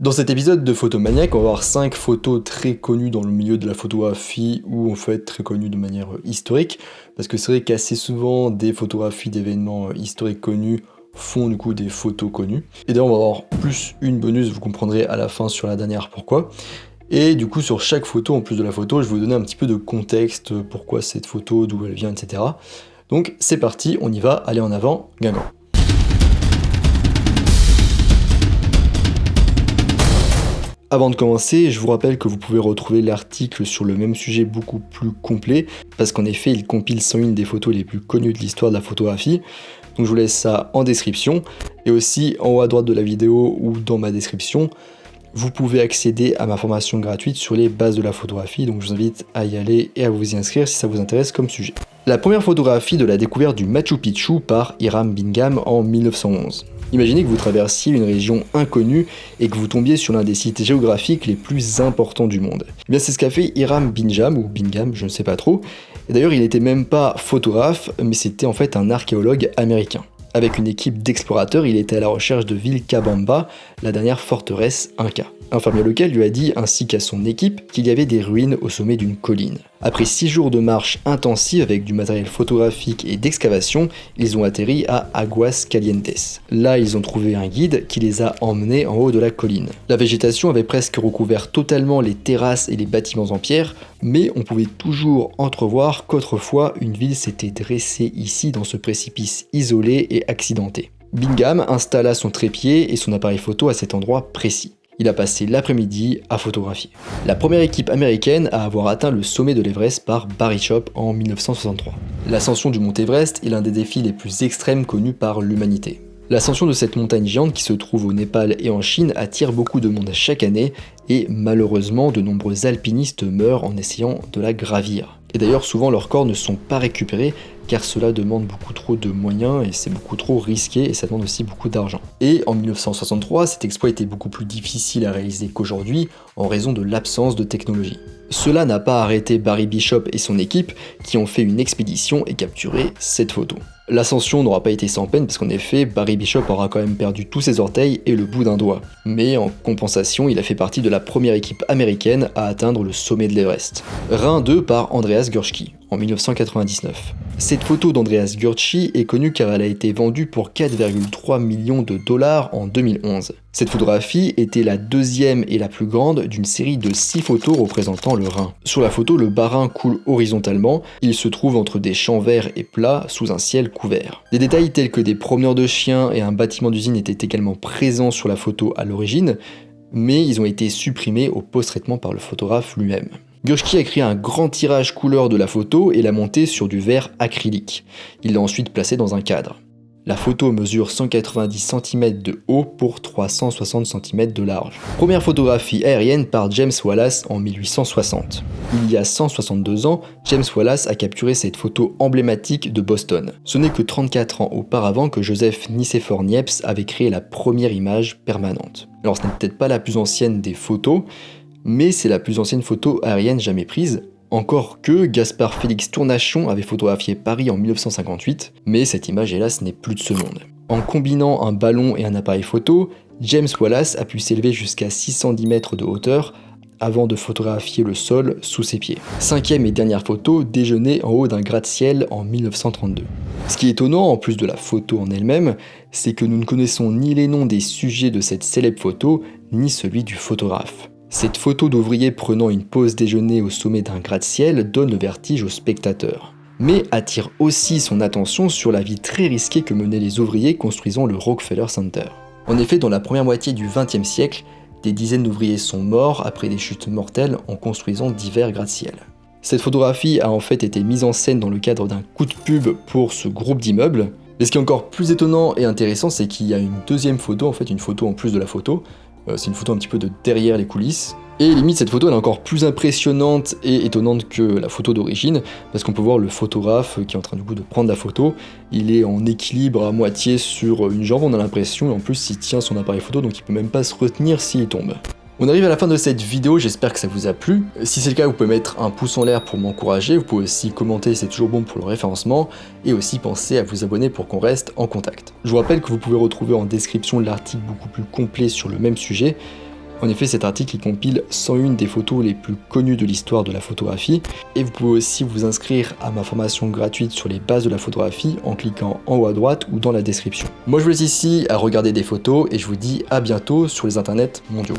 Dans cet épisode de Photomaniac, on va voir 5 photos très connues dans le milieu de la photographie ou en fait très connues de manière historique, parce que c'est vrai qu'assez souvent des photographies d'événements historiques connus font du coup des photos connues. Et d'ailleurs on va avoir plus une bonus, vous comprendrez à la fin sur la dernière pourquoi. Et du coup sur chaque photo, en plus de la photo, je vais vous donner un petit peu de contexte, pourquoi cette photo, d'où elle vient, etc. Donc c'est parti, on y va, allez en avant, Guingamp. Avant de commencer, je vous rappelle que vous pouvez retrouver l'article sur le même sujet beaucoup plus complet, parce qu'en effet, il compile 101 des photos les plus connues de l'histoire de la photographie. Donc je vous laisse ça en description, et aussi en haut à droite de la vidéo ou dans ma description, vous pouvez accéder à ma formation gratuite sur les bases de la photographie, donc je vous invite à y aller et à vous y inscrire si ça vous intéresse comme sujet. La première photographie de la découverte du Machu Picchu par Hiram Bingham en 1911. Imaginez que vous traversiez une région inconnue et que vous tombiez sur l'un des sites géographiques les plus importants du monde. Eh bien c'est ce qu'a fait Hiram Bingham, ou Bingham, je ne sais pas trop. Et d'ailleurs il n'était même pas photographe, mais c'était en fait un archéologue américain. Avec une équipe d'explorateurs, il était à la recherche de Vilcabamba, la dernière forteresse Inca. Un fermier local lui a dit, ainsi qu'à son équipe, qu'il y avait des ruines au sommet d'une colline. Après 6 jours de marche intensive avec du matériel photographique et d'excavation, ils ont atterri à Aguas Calientes. Là, ils ont trouvé un guide qui les a emmenés en haut de la colline. La végétation avait presque recouvert totalement les terrasses et les bâtiments en pierre, mais on pouvait toujours entrevoir qu'autrefois, une ville s'était dressée ici dans ce précipice isolé et accidenté. Bingham installa son trépied et son appareil photo à cet endroit précis. Il a passé l'après-midi à photographier. La première équipe américaine à avoir atteint le sommet de l'Everest par Barry Chop en 1963. L'ascension du mont Everest est l'un des défis les plus extrêmes connus par l'humanité. L'ascension de cette montagne géante qui se trouve au Népal et en Chine attire beaucoup de monde chaque année et malheureusement de nombreux alpinistes meurent en essayant de la gravir. Et d'ailleurs souvent leurs corps ne sont pas récupérés car cela demande beaucoup trop de moyens et c'est beaucoup trop risqué et ça demande aussi beaucoup d'argent. Et en 1963, cet exploit était beaucoup plus difficile à réaliser qu'aujourd'hui en raison de l'absence de technologie. Cela n'a pas arrêté Barry Bishop et son équipe qui ont fait une expédition et capturé cette photo. L'ascension n'aura pas été sans peine parce qu'en effet, Barry Bishop aura quand même perdu tous ses orteils et le bout d'un doigt. Mais en compensation, il a fait partie de la première équipe américaine à atteindre le sommet de l'Everest. Rhin 2 par Andreas Gursky en 1999. Cette photo d'Andreas Gursky est connue car elle a été vendue pour 4,3 millions de dollars en 2011. Cette photographie était la deuxième et la plus grande d'une série de 6 photos représentant le Rhin. Sur la photo, le bas-Rhin coule horizontalement, il se trouve entre des champs verts et plats sous un ciel couvert. Des détails tels que des promeneurs de chiens et un bâtiment d'usine étaient également présents sur la photo à l'origine, mais ils ont été supprimés au post-traitement par le photographe lui-même. Gursky a créé un grand tirage couleur de la photo et l'a monté sur du verre acrylique. Il l'a ensuite placé dans un cadre. La photo mesure 190 cm de haut pour 360 cm de large. Première photographie aérienne par James Wallace en 1860. Il y a 162 ans, James Wallace a capturé cette photo emblématique de Boston. Ce n'est que 34 ans auparavant que Joseph Nicéphore Niepce avait créé la première image permanente. Alors ce n'est peut-être pas la plus ancienne des photos, mais c'est la plus ancienne photo aérienne jamais prise. Encore que Gaspard Félix Tournachon avait photographié Paris en 1958, mais cette image hélas n'est plus de ce monde. En combinant un ballon et un appareil photo, James Wallace a pu s'élever jusqu'à 610 mètres de hauteur avant de photographier le sol sous ses pieds. Cinquième et dernière photo, déjeuner en haut d'un gratte-ciel en 1932. Ce qui est étonnant, en plus de la photo en elle-même, c'est que nous ne connaissons ni les noms des sujets de cette célèbre photo, ni celui du photographe. Cette photo d'ouvrier prenant une pause déjeuner au sommet d'un gratte-ciel donne le vertige aux spectateurs, mais attire aussi son attention sur la vie très risquée que menaient les ouvriers construisant le Rockefeller Center. En effet, dans la première moitié du XXe siècle, des dizaines d'ouvriers sont morts après des chutes mortelles en construisant divers gratte-ciels. Cette photographie a en fait été mise en scène dans le cadre d'un coup de pub pour ce groupe d'immeubles. Mais ce qui est encore plus étonnant et intéressant, c'est qu'il y a une deuxième photo, en fait une photo en plus de la photo. C'est une photo un petit peu de derrière les coulisses. Et limite cette photo elle est encore plus impressionnante et étonnante que la photo d'origine, parce qu'on peut voir le photographe qui est en train du coup de prendre la photo. Il est en équilibre à moitié sur une jambe, on a l'impression, et en plus il tient son appareil photo donc il peut même pas se retenir s'il tombe. On arrive à la fin de cette vidéo, j'espère que ça vous a plu. Si c'est le cas, vous pouvez mettre un pouce en l'air pour m'encourager, vous pouvez aussi commenter, c'est toujours bon pour le référencement, et aussi pensez à vous abonner pour qu'on reste en contact. Je vous rappelle que vous pouvez retrouver en description l'article beaucoup plus complet sur le même sujet. En effet, cet article il compile 101 des photos les plus connues de l'histoire de la photographie. Et vous pouvez aussi vous inscrire à ma formation gratuite sur les bases de la photographie en cliquant en haut à droite ou dans la description. Moi je vous laisse ici à regarder des photos et je vous dis à bientôt sur les internets mondiaux.